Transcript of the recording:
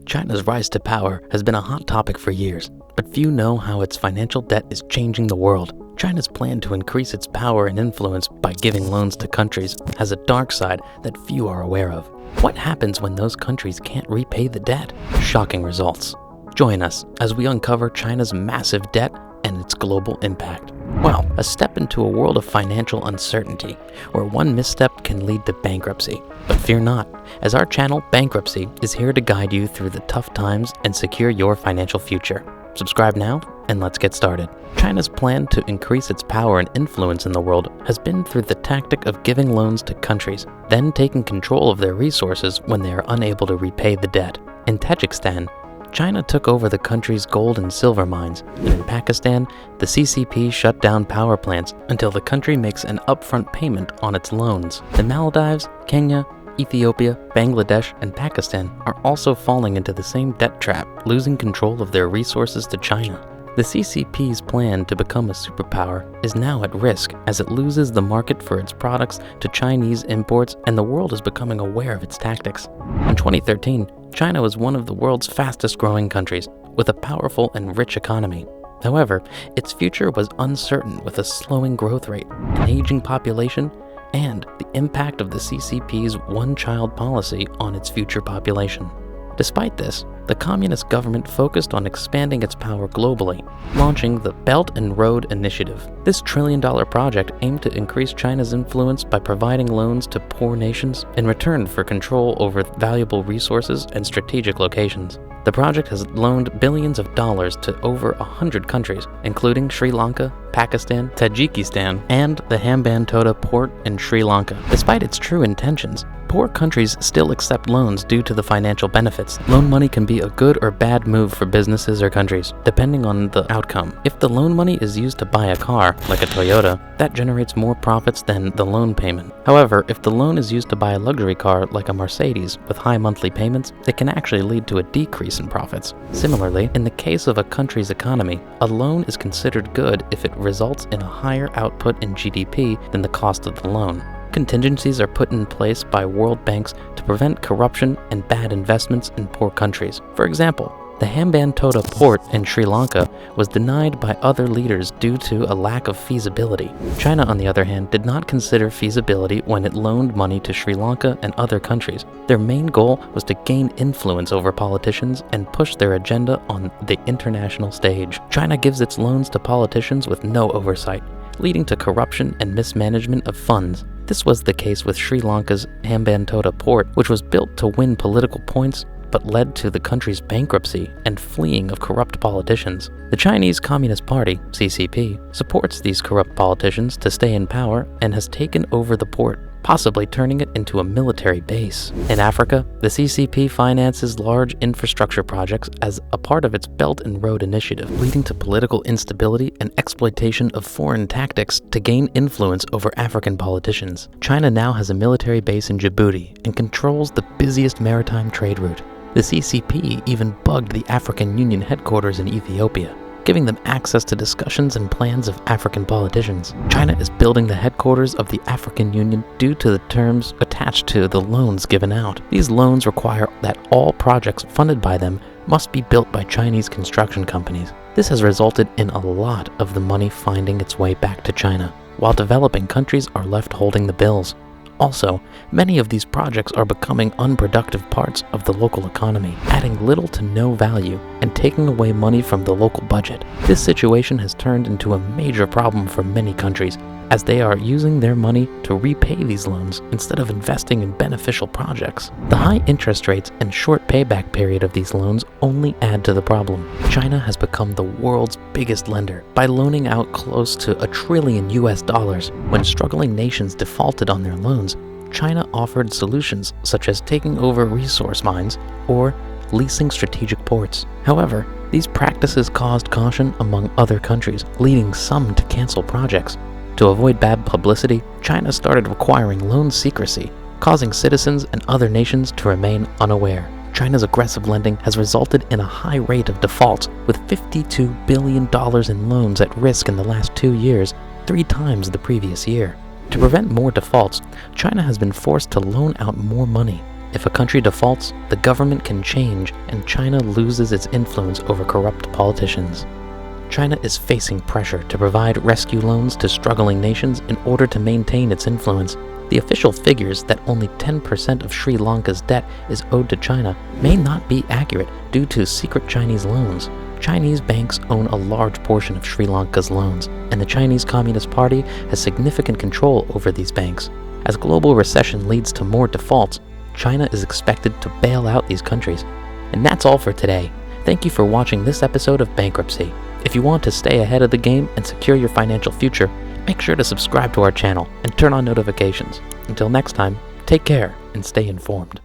China's rise to power has been a hot topic for years, but few know how its financial debt is changing the world. China's plan to increase its power and influence by giving loans to countries has a dark side that few are aware of. What happens when those countries can't repay the debt? Shocking results. Join us as we uncover China's massive debt and its global impact. Well, a step into a world of financial uncertainty, where one misstep can lead to bankruptcy. But fear not, as our channel, Bankruptcy, is here to guide you through the tough times and secure your financial future. Subscribe now, and let's get started. China's plan to increase its power and influence in the world has been through the tactic of giving loans to countries, then taking control of their resources when they are unable to repay the debt. In Tajikistan, China took over the country's gold and silver mines, and in Pakistan, the CCP shut down power plants until the country makes an upfront payment on its loans. The Maldives, Kenya, Ethiopia, Bangladesh, and Pakistan are also falling into the same debt trap, losing control of their resources to China. The CCP's plan to become a superpower is now at risk as it loses the market for its products to Chinese imports, and the world is becoming aware of its tactics. In 2013, China was one of the world's fastest growing countries, with a powerful and rich economy. However, its future was uncertain with a slowing growth rate, an aging population, and the impact of the CCP's one-child policy on its future population. Despite this, the communist government focused on expanding its power globally, launching the Belt and Road Initiative. This trillion-dollar project aimed to increase China's influence by providing loans to poor nations in return for control over valuable resources and strategic locations. The project has loaned billions of dollars to over 100 countries, including Sri Lanka, Pakistan, Tajikistan, and the Hambantota port in Sri Lanka. Despite its true intentions, poor countries still accept loans due to the financial benefits. Loan money can be a good or bad move for businesses or countries, depending on the outcome. If the loan money is used to buy a car, like a Toyota, that generates more profits than the loan payment. However, if the loan is used to buy a luxury car, like a Mercedes, with high monthly payments, it can actually lead to a decrease in profits. Similarly, in the case of a country's economy, a loan is considered good if it results in a higher output in GDP than the cost of the loan. Contingencies are put in place by world banks to prevent corruption and bad investments in poor countries. For example, the Hambantota port in Sri Lanka was denied by other leaders due to a lack of feasibility. China, on the other hand, did not consider feasibility when it loaned money to Sri Lanka and other countries. Their main goal was to gain influence over politicians and push their agenda on the international stage. China gives its loans to politicians with no oversight, leading to corruption and mismanagement of funds. This was the case with Sri Lanka's Hambantota port, which was built to win political points but led to the country's bankruptcy and fleeing of corrupt politicians. The Chinese Communist Party, CCP, supports these corrupt politicians to stay in power and has taken over the port, possibly turning it into a military base. In Africa, the CCP finances large infrastructure projects as a part of its Belt and Road Initiative, leading to political instability and exploitation of foreign tactics to gain influence over African politicians. China now has a military base in Djibouti and controls the busiest maritime trade route. The CCP even bugged the African Union headquarters in Ethiopia, giving them access to discussions and plans of African politicians. China is building the headquarters of the African Union due to the terms attached to the loans given out. These loans require that all projects funded by them must be built by Chinese construction companies. This has resulted in a lot of the money finding its way back to China, while developing countries are left holding the bills. Also, many of these projects are becoming unproductive parts of the local economy, adding little to no value and taking away money from the local budget. This situation has turned into a major problem for many countries, as they are using their money to repay these loans instead of investing in beneficial projects. The high interest rates and short payback period of these loans only add to the problem. China has become the world's biggest lender by loaning out close to $1 trillion. When struggling nations defaulted on their loans, China offered solutions such as taking over resource mines or leasing strategic ports. However, these practices caused caution among other countries, leading some to cancel projects. To avoid bad publicity, China started requiring loan secrecy, causing citizens and other nations to remain unaware. China's aggressive lending has resulted in a high rate of defaults, with $52 billion in loans at risk in the last 2 years, 3 times the previous year. To prevent more defaults, China has been forced to loan out more money. If a country defaults, the government can change and China loses its influence over corrupt politicians. China is facing pressure to provide rescue loans to struggling nations in order to maintain its influence. The official figures that only 10% of Sri Lanka's debt is owed to China may not be accurate due to secret Chinese loans. Chinese banks own a large portion of Sri Lanka's loans, and the Chinese Communist Party has significant control over these banks. As global recession leads to more defaults, China is expected to bail out these countries. And that's all for today. Thank you for watching this episode of Bankruptcy. If you want to stay ahead of the game and secure your financial future, make sure to subscribe to our channel and turn on notifications. Until next time, take care and stay informed.